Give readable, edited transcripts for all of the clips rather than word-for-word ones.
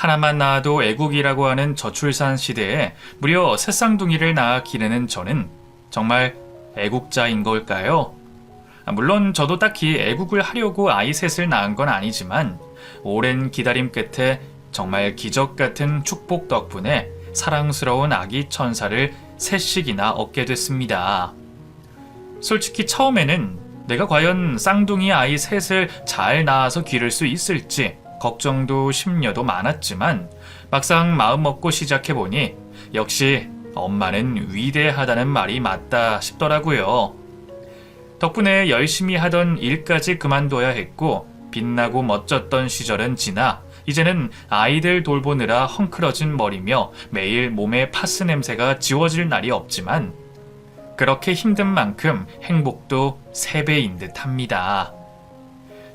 하나만 낳아도 애국이라고 하는 저출산 시대에 무려 새 쌍둥이를 낳아 기르는 저는 정말 애국자인 걸까요? 물론 저도 딱히 애국을 하려고 아이 셋을 낳은 건 아니지만 오랜 기다림 끝에 정말 기적 같은 축복 덕분에 사랑스러운 아기 천사를 셋씩이나 얻게 됐습니다. 솔직히 처음에는 내가 과연 쌍둥이 아이 셋을 잘 낳아서 기를 수 있을지 걱정도 심려도 많았지만 막상 마음먹고 시작해보니 역시 엄마는 위대하다는 말이 맞다 싶더라고요. 덕분에 열심히 하던 일까지 그만둬야 했고 빛나고 멋졌던 시절은 지나 이제는 아이들 돌보느라 헝클어진 머리며 매일 몸에 파스 냄새가 지워질 날이 없지만 그렇게 힘든 만큼 행복도 3배인 듯 합니다.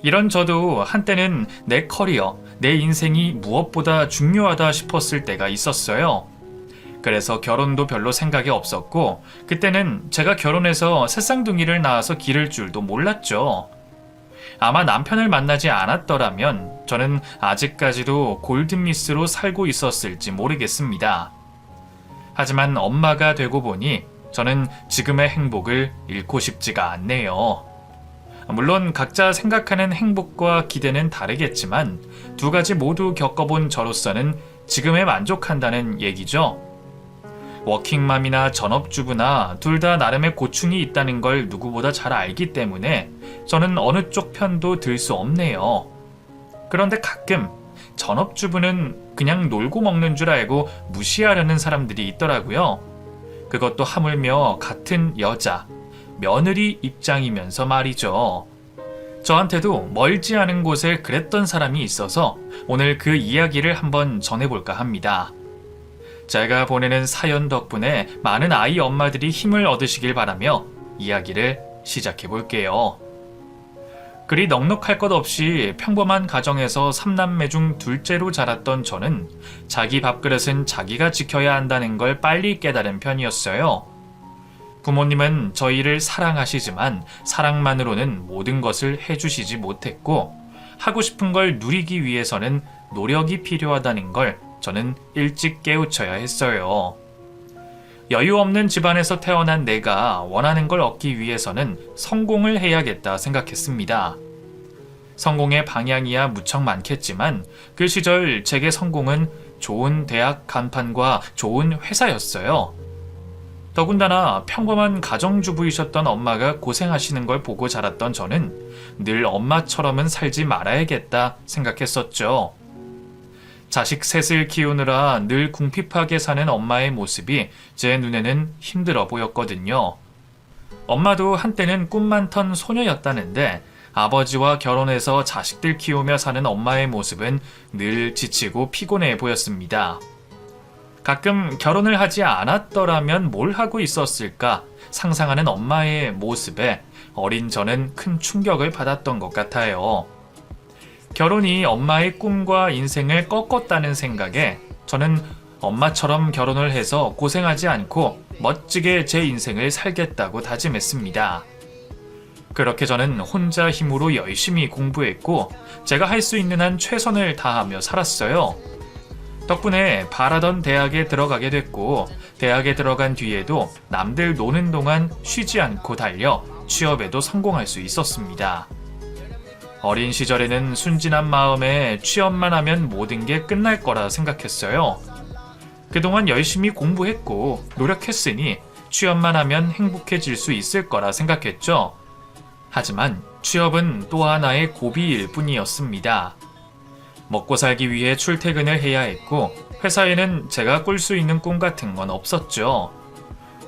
이런 저도 한때는 내 커리어, 내 인생이 무엇보다 중요하다 싶었을 때가 있었어요. 그래서 결혼도 별로 생각이 없었고 그때는 제가 결혼해서 새쌍둥이를 낳아서 기를 줄도 몰랐죠. 아마 남편을 만나지 않았더라면 저는 아직까지도 골든미스로 살고 있었을지 모르겠습니다. 하지만 엄마가 되고 보니 저는 지금의 행복을 잃고 싶지가 않네요. 물론 각자 생각하는 행복과 기대는 다르겠지만 두 가지 모두 겪어본 저로서는 지금에 만족한다는 얘기죠. 워킹맘이나 전업주부나 둘 다 나름의 고충이 있다는 걸 누구보다 잘 알기 때문에 저는 어느 쪽 편도 들 수 없네요. 그런데 가끔 전업주부는 그냥 놀고 먹는 줄 알고 무시하려는 사람들이 있더라고요. 그것도 하물며 같은 여자, 며느리 입장이면서 말이죠. 저한테도 멀지 않은 곳에 그랬던 사람이 있어서 오늘 그 이야기를 한번 전해볼까 합니다. 제가 보내는 사연 덕분에 많은 아이 엄마들이 힘을 얻으시길 바라며 이야기를 시작해 볼게요. 그리 넉넉할 것 없이 평범한 가정에서 3남매 중 둘째로 자랐던 저는 자기 밥그릇은 자기가 지켜야 한다는 걸 빨리 깨달은 편이었어요. 부모님은 저희를 사랑하시지만 사랑만으로는 모든 것을 해주시지 못했고 하고 싶은 걸 누리기 위해서는 노력이 필요하다는 걸 저는 일찍 깨우쳐야 했어요. 여유 없는 집안에서 태어난 내가 원하는 걸 얻기 위해서는 성공을 해야겠다 생각했습니다. 성공의 방향이야 무척 많겠지만 그 시절 제게 성공은 좋은 대학 간판과 좋은 회사였어요. 더군다나 평범한 가정주부이셨던 엄마가 고생하시는 걸 보고 자랐던 저는 늘 엄마처럼은 살지 말아야겠다 생각했었죠. 자식 셋을 키우느라 늘 궁핍하게 사는 엄마의 모습이 제 눈에는 힘들어 보였거든요. 엄마도 한때는 꿈 많던 소녀였다는데 아버지와 결혼해서 자식들 키우며 사는 엄마의 모습은 늘 지치고 피곤해 보였습니다. 가끔 결혼을 하지 않았더라면 뭘 하고 있었을까 상상하는 엄마의 모습에 어린 저는 큰 충격을 받았던 것 같아요. 결혼이 엄마의 꿈과 인생을 꺾었다는 생각에 저는 엄마처럼 결혼을 해서 고생하지 않고 멋지게 제 인생을 살겠다고 다짐했습니다. 그렇게 저는 혼자 힘으로 열심히 공부했고 제가 할 수 있는 한 최선을 다하며 살았어요. 덕분에 바라던 대학에 들어가게 됐고 대학에 들어간 뒤에도 남들 노는 동안 쉬지 않고 달려 취업에도 성공할 수 있었습니다. 어린 시절에는 순진한 마음에 취업만 하면 모든 게 끝날 거라 생각했어요. 그동안 열심히 공부했고 노력했으니 취업만 하면 행복해질 수 있을 거라 생각했죠. 하지만 취업은 또 하나의 고비일 뿐이었습니다. 먹고 살기 위해 출퇴근을 해야 했고 회사에는 제가 꿀 수 있는 꿈 같은 건 없었죠.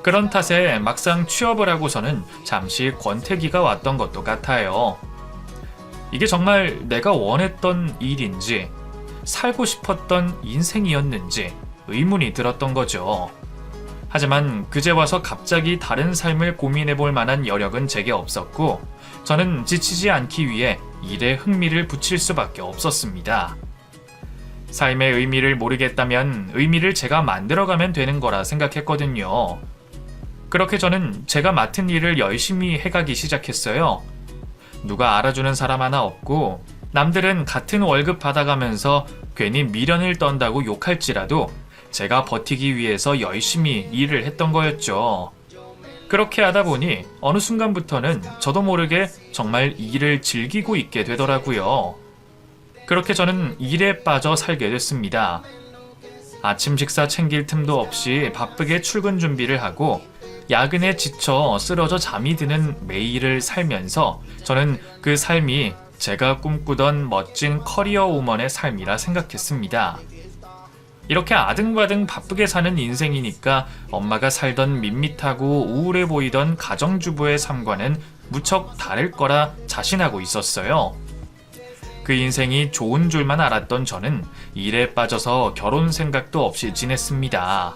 그런 탓에 막상 취업을 하고서는 잠시 권태기가 왔던 것도 같아요. 이게 정말 내가 원했던 일인지 살고 싶었던 인생이었는지 의문이 들었던 거죠. 하지만 그제 와서 갑자기 다른 삶을 고민해볼 만한 여력은 제게 없었고 저는 지치지 않기 위해 일에 흥미를 붙일 수밖에 없었습니다. 삶의 의미를 모르겠다면 의미를 제가 만들어가면 되는 거라 생각했거든요. 그렇게 저는 제가 맡은 일을 열심히 해가기 시작했어요. 누가 알아주는 사람 하나 없고 남들은 같은 월급 받아가면서 괜히 미련을 떤다고 욕할지라도 제가 버티기 위해서 열심히 일을 했던 거였죠. 그렇게 하다 보니 어느 순간부터는 저도 모르게 정말 일을 즐기고 있게 되더라고요. 그렇게 저는 일에 빠져 살게 됐습니다. 아침 식사 챙길 틈도 없이 바쁘게 출근 준비를 하고 야근에 지쳐 쓰러져 잠이 드는 매일을 살면서 저는 그 삶이 제가 꿈꾸던 멋진 커리어 우먼의 삶이라 생각했습니다. 이렇게 아등바등 바쁘게 사는 인생이니까 엄마가 살던 밋밋하고 우울해 보이던 가정주부의 삶과는 무척 다를 거라 자신하고 있었어요. 그 인생이 좋은 줄만 알았던 저는 일에 빠져서 결혼 생각도 없이 지냈습니다.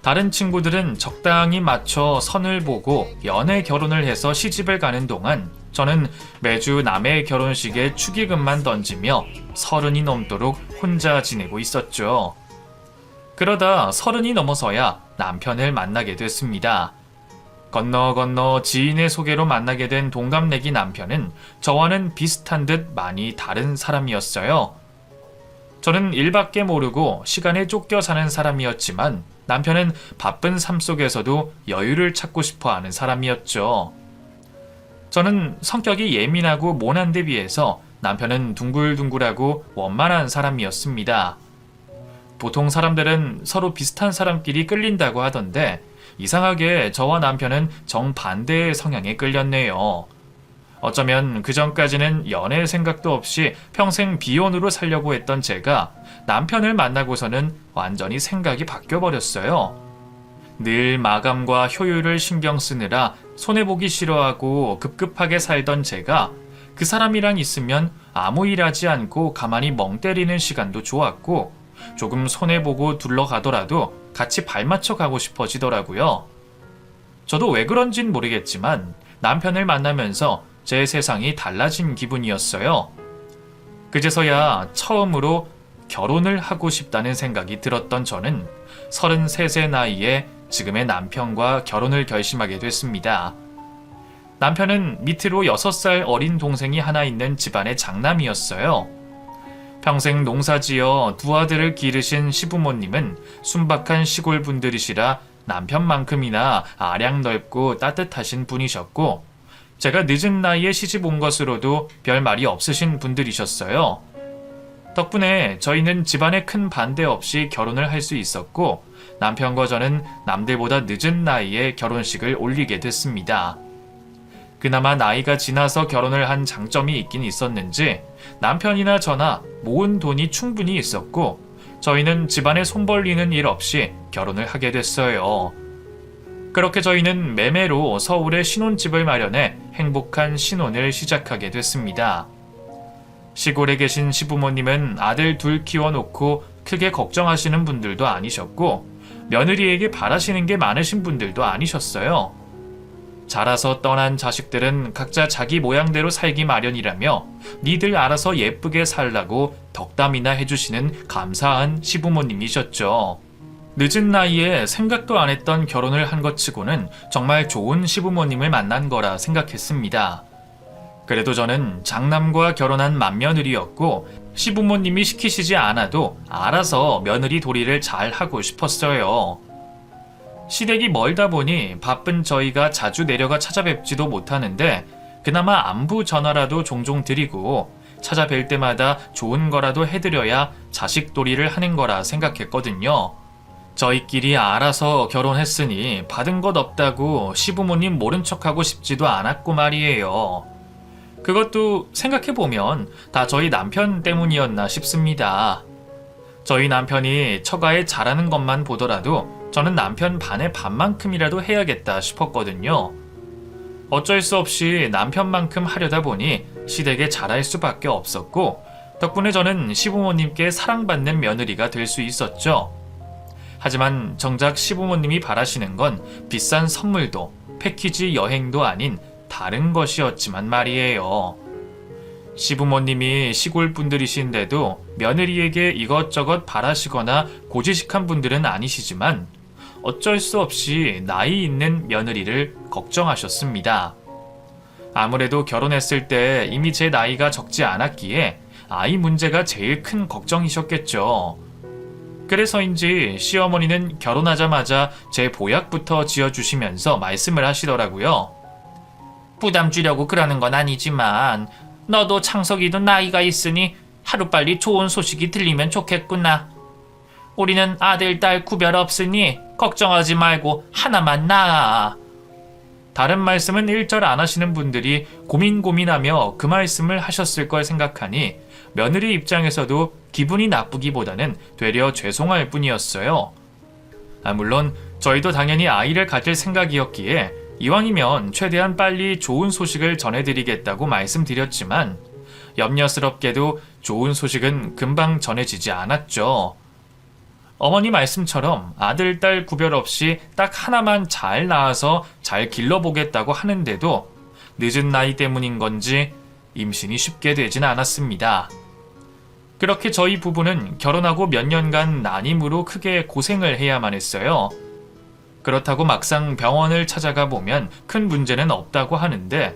다른 친구들은 적당히 맞춰 선을 보고 연애 결혼을 해서 시집을 가는 동안 저는 매주 남의 결혼식에 축의금만 던지며 30이 넘도록 혼자 지내고 있었죠. 그러다 30이 넘어서야 남편을 만나게 됐습니다. 건너 지인의 소개로 만나게 된 동갑내기 남편은 저와는 비슷한 듯 많이 다른 사람이었어요. 저는 일밖에 모르고 시간에 쫓겨 사는 사람이었지만 남편은 바쁜 삶 속에서도 여유를 찾고 싶어 하는 사람이었죠. 저는 성격이 예민하고 모난 데 비해서 남편은 둥글둥글하고 원만한 사람이었습니다. 보통 사람들은 서로 비슷한 사람끼리 끌린다고 하던데 이상하게 저와 남편은 정반대의 성향에 끌렸네요. 어쩌면 그전까지는 연애 생각도 없이 평생 비혼으로 살려고 했던 제가 남편을 만나고서는 완전히 생각이 바뀌어버렸어요. 늘 마감과 효율을 신경 쓰느라 손해보기 싫어하고 급급하게 살던 제가 그 사람이랑 있으면 아무 일 하지 않고 가만히 멍 때리는 시간도 좋았고 조금 손해보고 둘러가더라도 같이 발맞춰 가고 싶어지더라고요. 저도 왜 그런진 모르겠지만 남편을 만나면서 제 세상이 달라진 기분이었어요. 그제서야 처음으로 결혼을 하고 싶다는 생각이 들었던 저는 33세 나이에 지금의 남편과 결혼을 결심하게 됐습니다. 남편은 밑으로 6살 어린 동생이 하나 있는 집안의 장남이었어요. 평생 농사지어 두 아들을 기르신 시부모님은 순박한 시골 분들이시라 남편만큼이나 아량 넓고 따뜻하신 분이셨고 제가 늦은 나이에 시집 온 것으로도 별 말이 없으신 분들이셨어요. 덕분에 저희는 집안에 큰 반대 없이 결혼을 할 수 있었고 남편과 저는 남들보다 늦은 나이에 결혼식을 올리게 됐습니다. 그나마 나이가 지나서 결혼을 한 장점이 있긴 있었는지 남편이나 저나 모은 돈이 충분히 있었고 저희는 집안에 손 벌리는 일 없이 결혼을 하게 됐어요. 그렇게 저희는 매매로 서울에 신혼집을 마련해 행복한 신혼을 시작하게 됐습니다. 시골에 계신 시부모님은 아들 둘 키워놓고 크게 걱정하시는 분들도 아니셨고 며느리에게 바라시는 게 많으신 분들도 아니셨어요. 자라서 떠난 자식들은 각자 자기 모양대로 살기 마련이라며 니들 알아서 예쁘게 살라고 덕담이나 해주시는 감사한 시부모님이셨죠. 늦은 나이에 생각도 안 했던 결혼을 한 것 치고는 정말 좋은 시부모님을 만난 거라 생각했습니다. 그래도 저는 장남과 결혼한 맏며느리였고 시부모님이 시키시지 않아도 알아서 며느리 도리를 잘 하고 싶었어요. 시댁이 멀다 보니 바쁜 저희가 자주 내려가 찾아뵙지도 못하는데 그나마 안부 전화라도 종종 드리고 찾아뵐 때마다 좋은 거라도 해드려야 자식 도리를 하는 거라 생각했거든요. 저희끼리 알아서 결혼했으니 받은 것 없다고 시부모님 모른 척하고 싶지도 않았고 말이에요. 그것도 생각해보면 다 저희 남편 때문이었나 싶습니다. 저희 남편이 처가에 잘하는 것만 보더라도 저는 남편 반의 반만큼이라도 해야겠다 싶었거든요. 어쩔 수 없이 남편만큼 하려다 보니 시댁에 잘할 수밖에 없었고 덕분에 저는 시부모님께 사랑받는 며느리가 될 수 있었죠. 하지만 정작 시부모님이 바라시는 건 비싼 선물도 패키지 여행도 아닌 다른 것이었지만 말이에요. 시부모님이 시골 분들이신데도 며느리에게 이것저것 바라시거나 고지식한 분들은 아니시지만 어쩔 수 없이 나이 있는 며느리를 걱정하셨습니다. 아무래도 결혼했을 때 이미 제 나이가 적지 않았기에 아이 문제가 제일 큰 걱정이셨겠죠. 그래서인지 시어머니는 결혼하자마자 제 보약부터 지어주시면서 말씀을 하시더라고요. 부담 주려고 그러는 건 아니지만 너도 창석이도 나이가 있으니 하루빨리 좋은 소식이 들리면 좋겠구나. 우리는 아들, 딸 구별 없으니 걱정하지 말고 하나만 낳아. 다른 말씀은 일절 안 하시는 분들이 고민하며 그 말씀을 하셨을 걸 생각하니 며느리 입장에서도 기분이 나쁘기보다는 되려 죄송할 뿐이었어요. 물론 저희도 당연히 아이를 가질 생각이었기에 이왕이면 최대한 빨리 좋은 소식을 전해드리겠다고 말씀드렸지만 염려스럽게도 좋은 소식은 금방 전해지지 않았죠. 어머니 말씀처럼 아들, 딸 구별 없이 딱 하나만 잘 낳아서 잘 길러보겠다고 하는데도 늦은 나이 때문인 건지 임신이 쉽게 되진 않았습니다. 그렇게 저희 부부는 결혼하고 몇 년간 난임으로 크게 고생을 해야만 했어요. 그렇다고 막상 병원을 찾아가 보면 큰 문제는 없다고 하는데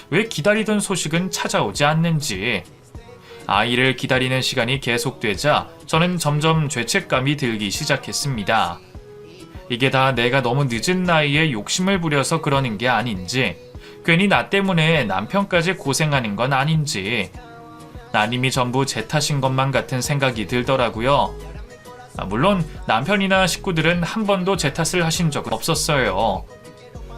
왜 기다리던 소식은 찾아오지 않는지. 아이를 기다리는 시간이 계속되자 저는 점점 죄책감이 들기 시작했습니다. 이게 다 내가 너무 늦은 나이에 욕심을 부려서 그러는 게 아닌지, 괜히 나 때문에 남편까지 고생하는 건 아닌지, 난임이 전부 제 탓인 것만 같은 생각이 들더라고요. 물론 남편이나 식구들은 한 번도 제 탓을 하신 적은 없었어요.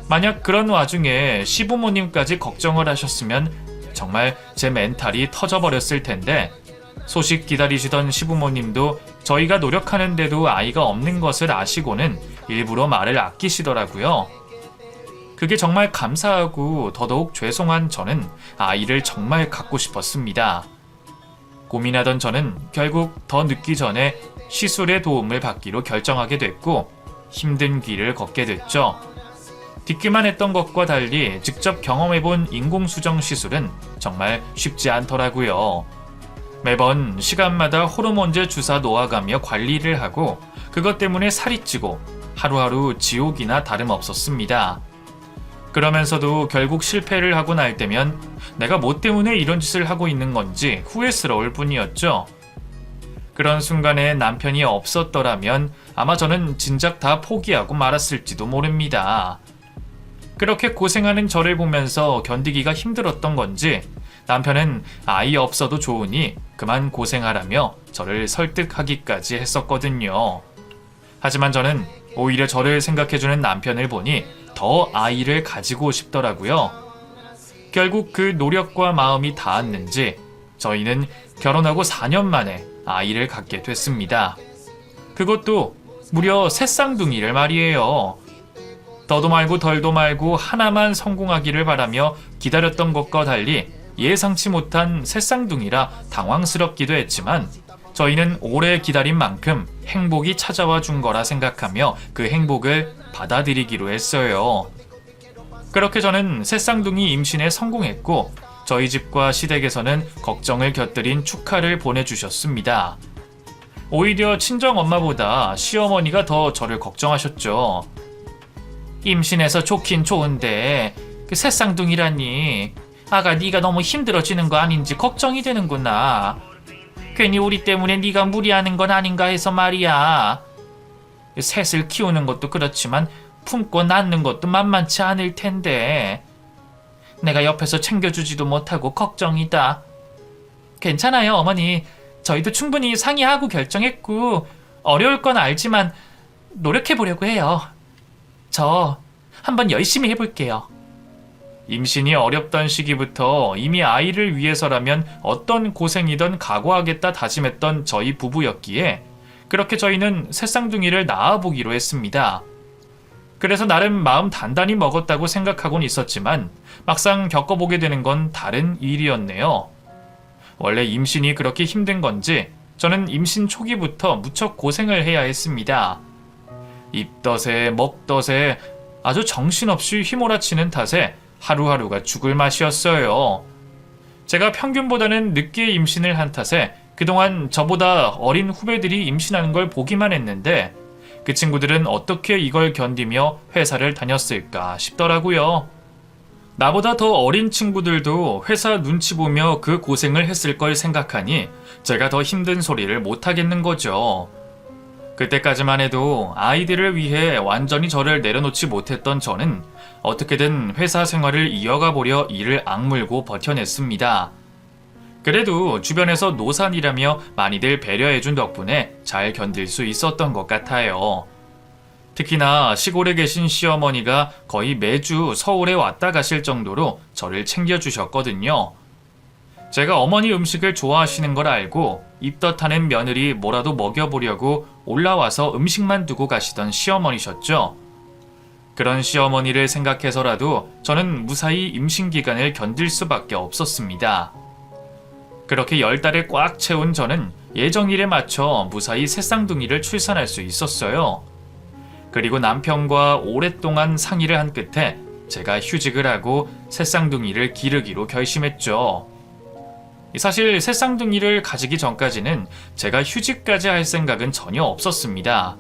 만약 그런 와중에 시부모님까지 걱정을 하셨으면 정말 제 멘탈이 터져버렸을 텐데, 소식 기다리시던 시부모님도 저희가 노력하는데도 아이가 없는 것을 아시고는 일부러 말을 아끼시더라고요. 그게 정말 감사하고 더더욱 죄송한 저는 아이를 정말 갖고 싶었습니다. 고민하던 저는 결국 더 늦기 전에 시술의 도움을 받기로 결정하게 됐고 힘든 길을 걷게 됐죠. 듣기만 했던 것과 달리 직접 경험해본 인공수정 시술은 정말 쉽지 않더라고요. 매번 시간마다 호르몬제 주사 놓아가며 관리를 하고 그것 때문에 살이 찌고 하루하루 지옥이나 다름없었습니다. 그러면서도 결국 실패를 하고 날 때면 내가 뭐 때문에 이런 짓을 하고 있는 건지 후회스러울 뿐이었죠. 그런 순간에 남편이 없었더라면 아마 저는 진작 다 포기하고 말았을지도 모릅니다. 그렇게 고생하는 저를 보면서 견디기가 힘들었던 건지 남편은 아이 없어도 좋으니 그만 고생하라며 저를 설득하기까지 했었거든요. 하지만 저는 오히려 저를 생각해주는 남편을 보니 더 아이를 가지고 싶더라고요. 결국 그 노력과 마음이 닿았는지 저희는 결혼하고 4년 만에 아이를 갖게 됐습니다. 그것도 무려 새 쌍둥이를 말이에요. 더도 말고 덜도 말고 하나만 성공하기를 바라며 기다렸던 것과 달리 예상치 못한 새 쌍둥이라 당황스럽기도 했지만 저희는 오래 기다린 만큼 행복이 찾아와 준 거라 생각하며 그 행복을 받아들이기로 했어요. 그렇게 저는 새 쌍둥이 임신에 성공했고 저희 집과 시댁에서는 걱정을 곁들인 축하를 보내주셨습니다. 오히려 친정엄마보다 시어머니가 더 저를 걱정하셨죠. 임신해서 좋긴 좋은데 그 새 쌍둥이라니 아가 네가 너무 힘들어지는 거 아닌지 걱정이 되는구나. 괜히 우리 때문에 네가 무리하는 건 아닌가 해서 말이야. 셋을 키우는 것도 그렇지만 품고 낳는 것도 만만치 않을 텐데 내가 옆에서 챙겨주지도 못하고 걱정이다. 괜찮아요 어머니. 저희도 충분히 상의하고 결정했고 어려울 건 알지만 노력해보려고 해요. 저 한번 열심히 해볼게요. 임신이 어렵던 시기부터 이미 아이를 위해서라면 어떤 고생이든 각오하겠다 다짐했던 저희 부부였기에 그렇게 저희는 새 쌍둥이를 낳아보기로 했습니다. 그래서 나름 마음 단단히 먹었다고 생각하곤 있었지만 막상 겪어보게 되는 건 다른 일이었네요. 원래 임신이 그렇게 힘든 건지 저는 임신 초기부터 무척 고생을 해야 했습니다. 입덧에 먹덧에 아주 정신없이 휘몰아치는 탓에 하루하루가 죽을 맛이었어요. 제가 평균보다는 늦게 임신을 한 탓에 그동안 저보다 어린 후배들이 임신하는 걸 보기만 했는데 그 친구들은 어떻게 이걸 견디며 회사를 다녔을까 싶더라고요. 나보다 더 어린 친구들도 회사 눈치 보며 그 고생을 했을 걸 생각하니 제가 더 힘든 소리를 못 하겠는 거죠. 그때까지만 해도 아이들을 위해 완전히 저를 내려놓지 못했던 저는 어떻게든 회사 생활을 이어가 보려 이를 악물고 버텨냈습니다. 그래도 주변에서 노산이라며 많이들 배려해준 덕분에 잘 견딜 수 있었던 것 같아요. 특히나 시골에 계신 시어머니가 거의 매주 서울에 왔다 가실 정도로 저를 챙겨주셨거든요. 제가 어머니 음식을 좋아하시는 걸 알고 입덧하는 며느리 뭐라도 먹여보려고 올라와서 음식만 두고 가시던 시어머니셨죠. 그런 시어머니를 생각해서라도 저는 무사히 임신기간을 견딜 수밖에 없었습니다. 그렇게 10달을 꽉 채운 저는 예정일에 맞춰 무사히 새쌍둥이를 출산할 수 있었어요. 그리고 남편과 오랫동안 상의를 한 끝에 제가 휴직을 하고 새쌍둥이를 기르기로 결심했죠. 사실 새쌍둥이를 가지기 전까지는 제가 휴직까지 할 생각은 전혀 없었습니다.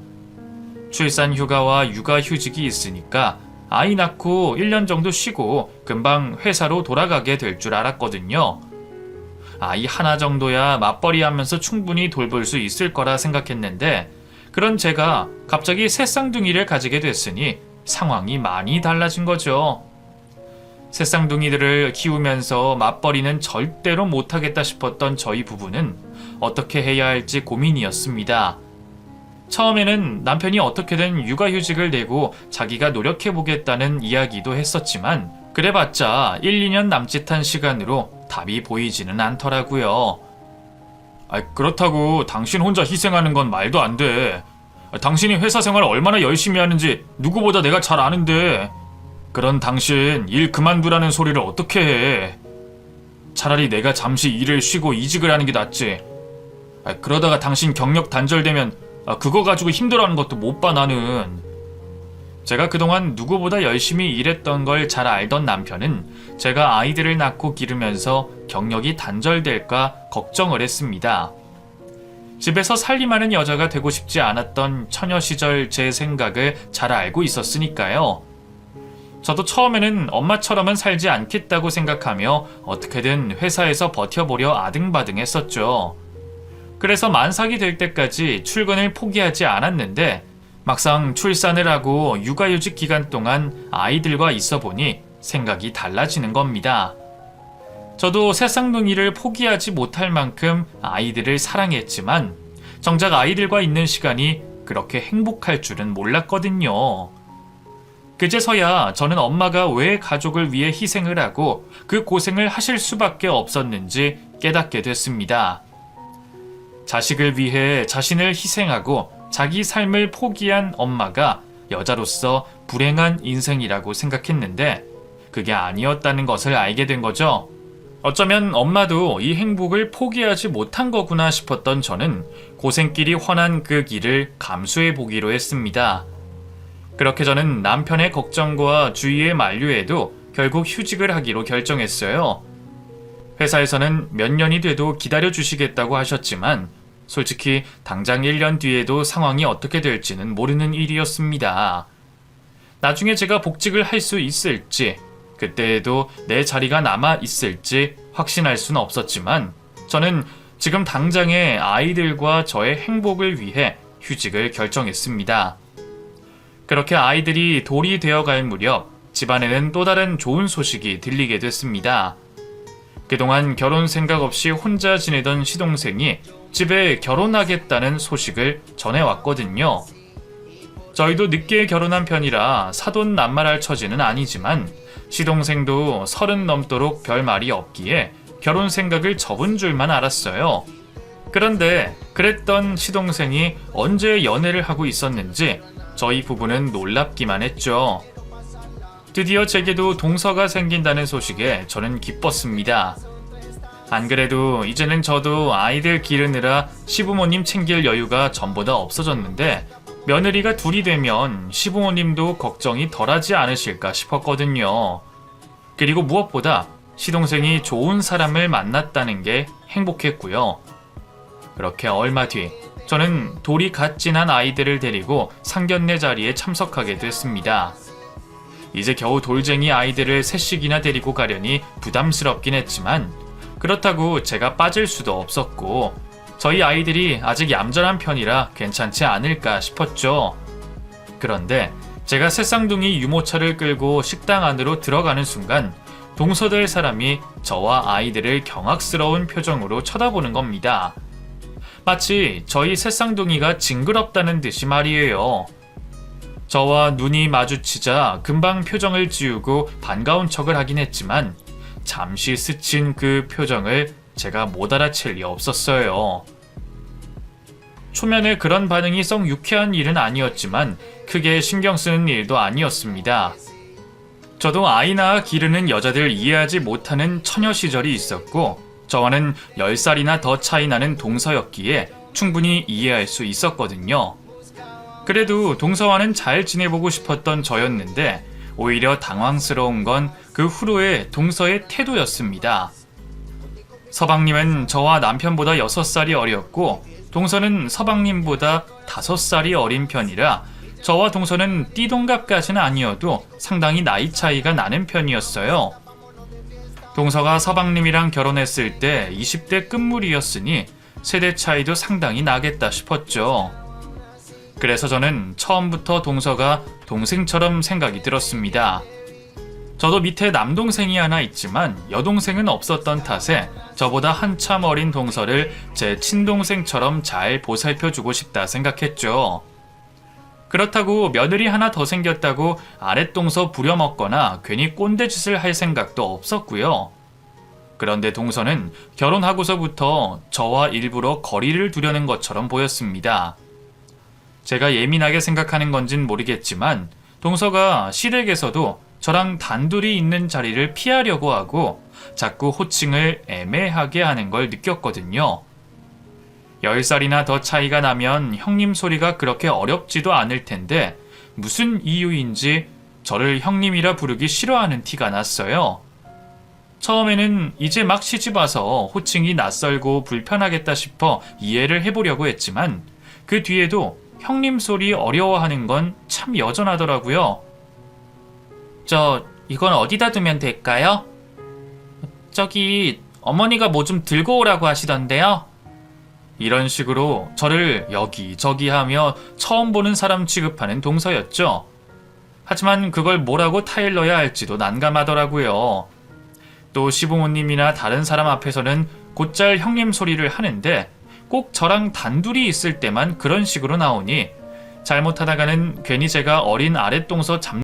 출산 휴가와 육아 휴직이 있으니까 아이 낳고 1년 정도 쉬고 금방 회사로 돌아가게 될 줄 알았거든요. 아이 하나 정도야 맞벌이 하면서 충분히 돌볼 수 있을 거라 생각했는데 그런 제가 갑자기 새쌍둥이를 가지게 됐으니 상황이 많이 달라진 거죠. 새쌍둥이들을 키우면서 맞벌이는 절대로 못하겠다 싶었던 저희 부부는 어떻게 해야 할지 고민이었습니다. 처음에는 남편이 어떻게든 육아휴직을 내고 자기가 노력해보겠다는 이야기도 했었지만 그래봤자 1, 2년 남짓한 시간으로 답이 보이지는 않더라고요. 그렇다고 당신 혼자 희생하는 건 말도 안 돼. 당신이 회사 생활 얼마나 열심히 하는지 누구보다 내가 잘 아는데 그런 당신 일 그만두라는 소리를 어떻게 해. 차라리 내가 잠시 일을 쉬고 이직을 하는 게 낫지. 그러다가 당신 경력 단절되면 그거 가지고 힘들어하는 것도 못 봐 나는. 제가 그동안 누구보다 열심히 일했던 걸 잘 알던 남편은 제가 아이들을 낳고 기르면서 경력이 단절될까 걱정을 했습니다. 집에서 살림하는 여자가 되고 싶지 않았던 처녀 시절 제 생각을 잘 알고 있었으니까요. 저도 처음에는 엄마처럼은 살지 않겠다고 생각하며 어떻게든 회사에서 버텨보려 아등바등 했었죠. 그래서 만삭이 될 때까지 출근을 포기하지 않았는데 막상 출산을 하고 육아휴직 기간 동안 아이들과 있어 보니 생각이 달라지는 겁니다. 저도 새쌍둥이를 포기하지 못할 만큼 아이들을 사랑했지만 정작 아이들과 있는 시간이 그렇게 행복할 줄은 몰랐거든요. 그제서야 저는 엄마가 왜 가족을 위해 희생을 하고 그 고생을 하실 수밖에 없었는지 깨닫게 됐습니다. 자식을 위해 자신을 희생하고 자기 삶을 포기한 엄마가 여자로서 불행한 인생이라고 생각했는데 그게 아니었다는 것을 알게 된 거죠. 어쩌면 엄마도 이 행복을 포기하지 못한 거구나 싶었던 저는 고생길이 훤한 그 길을 감수해 보기로 했습니다. 그렇게 저는 남편의 걱정과 주위의 만류에도 결국 휴직을 하기로 결정했어요. 회사에서는 몇 년이 돼도 기다려주시겠다고 하셨지만 솔직히 당장 1년 뒤에도 상황이 어떻게 될지는 모르는 일이었습니다. 나중에 제가 복직을 할 수 있을지, 그때에도 내 자리가 남아 있을지 확신할 수는 없었지만 저는 지금 당장의 아이들과 저의 행복을 위해 휴직을 결정했습니다. 그렇게 아이들이 돌이 되어갈 무렵 집안에는 또 다른 좋은 소식이 들리게 됐습니다. 그동안 결혼 생각 없이 혼자 지내던 시동생이 집에 결혼하겠다는 소식을 전해왔거든요. 저희도 늦게 결혼한 편이라 사돈난말할 처지는 아니지만 시동생도 30 넘도록 별 말이 없기에 결혼 생각을 접은 줄만 알았어요. 그런데 그랬던 시동생이 언제 연애를 하고 있었는지 저희 부부는 놀랍기만 했죠. 드디어 제게도 동서가 생긴다는 소식에 저는 기뻤습니다. 안 그래도 이제는 저도 아이들 기르느라 시부모님 챙길 여유가 전보다 없어졌는데 며느리가 둘이 되면 시부모님도 걱정이 덜하지 않으실까 싶었거든요. 그리고 무엇보다 시동생이 좋은 사람을 만났다는 게 행복했고요. 그렇게 얼마 뒤 저는 돌이 갓 지난 아이들을 데리고 상견례 자리에 참석하게 됐습니다. 이제 겨우 돌쟁이 아이들을 셋씩이나 데리고 가려니 부담스럽긴 했지만 그렇다고 제가 빠질 수도 없었고 저희 아이들이 아직 얌전한 편이라 괜찮지 않을까 싶었죠. 그런데 제가 새쌍둥이 유모차를 끌고 식당 안으로 들어가는 순간 동서될 사람이 저와 아이들을 경악스러운 표정으로 쳐다보는 겁니다. 마치 저희 새쌍둥이가 징그럽다는 듯이 말이에요. 저와 눈이 마주치자 금방 표정을 지우고 반가운 척을 하긴 했지만 잠시 스친 그 표정을 제가 못 알아챌 리 없었어요. 초면에 그런 반응이 썩 유쾌한 일은 아니었지만 크게 신경 쓰는 일도 아니었습니다. 저도 아이 낳아 기르는 여자들 이해하지 못하는 처녀 시절이 있었고 저와는 10살이나 더 차이 나는 동서였기에 충분히 이해할 수 있었거든요. 그래도 동서와는 잘 지내보고 싶었던 저였는데 오히려 당황스러운 건 그 후로의 동서의 태도였습니다. 서방님은 저와 남편보다 6살이 어렸고 동서는 서방님보다 5살이 어린 편이라 저와 동서는 띠동갑까지는 아니어도 상당히 나이 차이가 나는 편이었어요. 동서가 서방님이랑 결혼했을 때 20대 끝물이었으니 세대 차이도 상당히 나겠다 싶었죠. 그래서 저는 처음부터 동서가 동생처럼 생각이 들었습니다. 저도 밑에 남동생이 하나 있지만 여동생은 없었던 탓에 저보다 한참 어린 동서를 제 친동생처럼 잘 보살펴주고 싶다 생각했죠. 그렇다고 며느리 하나 더 생겼다고 아랫동서 부려먹거나 괜히 꼰대짓을 할 생각도 없었고요. 그런데 동서는 결혼하고서부터 저와 일부러 거리를 두려는 것처럼 보였습니다. 제가 예민하게 생각하는 건진 모르겠지만 동서가 시댁에서도 저랑 단둘이 있는 자리를 피하려고 하고 자꾸 호칭을 애매하게 하는 걸 느꼈거든요. 10살이나 더 차이가 나면 형님 소리가 그렇게 어렵지도 않을 텐데 무슨 이유인지 저를 형님이라 부르기 싫어하는 티가 났어요. 처음에는 이제 막 시집와서 호칭이 낯설고 불편하겠다 싶어 이해를 해보려고 했지만 그 뒤에도 형님 소리 어려워하는 건 참 여전하더라고요. 이건 어디다 두면 될까요? 저기 어머니가 뭐 좀 들고 오라고 하시던데요. 이런 식으로 저를 여기저기 하며 처음 보는 사람 취급하는 동서였죠. 하지만 그걸 뭐라고 타일러야 할지도 난감하더라고요. 또 시부모님이나 다른 사람 앞에서는 곧잘 형님 소리를 하는데 꼭 저랑 단둘이 있을 때만 그런 식으로 나오니 잘못하다가는 괜히 제가 어린 아랫동서